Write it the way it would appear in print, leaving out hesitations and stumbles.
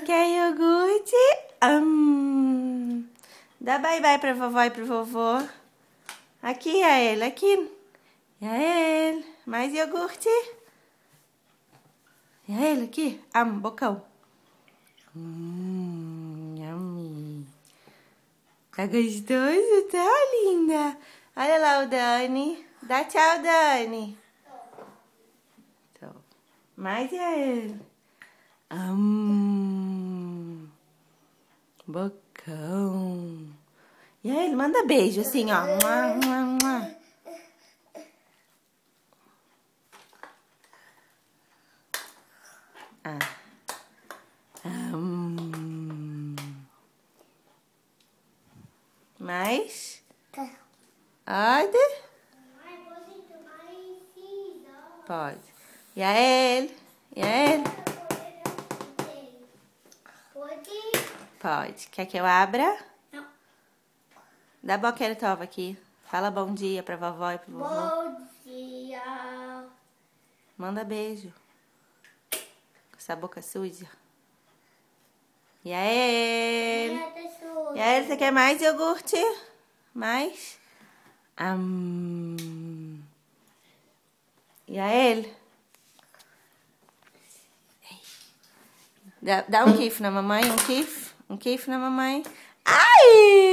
Quer iogurte? Dá bye-bye pra vovó e pro vovô. Aqui, Yael, aqui. Yael, mais iogurte? Yael, aqui. Bocão. Yummy. Tá gostoso? Tá, linda? Olha lá o Dani. Dá tchau, Dani. Então, mais Yael. Bocão. E aí, ele manda beijo, assim, ó. Mua, mua, mua. Mais? Pode? Pode. E a ele? E a ele? Pode. Quer que eu abra? Não. Dá boqueretova aqui. Fala bom dia pra vovó e pro vovô. Bom dia. Manda beijo. Com essa boca suja. E a ele? E a ele, você quer mais iogurte? Mais? E a ele? Dá um kiff na mamãe, um kiff na mamãe. Ai!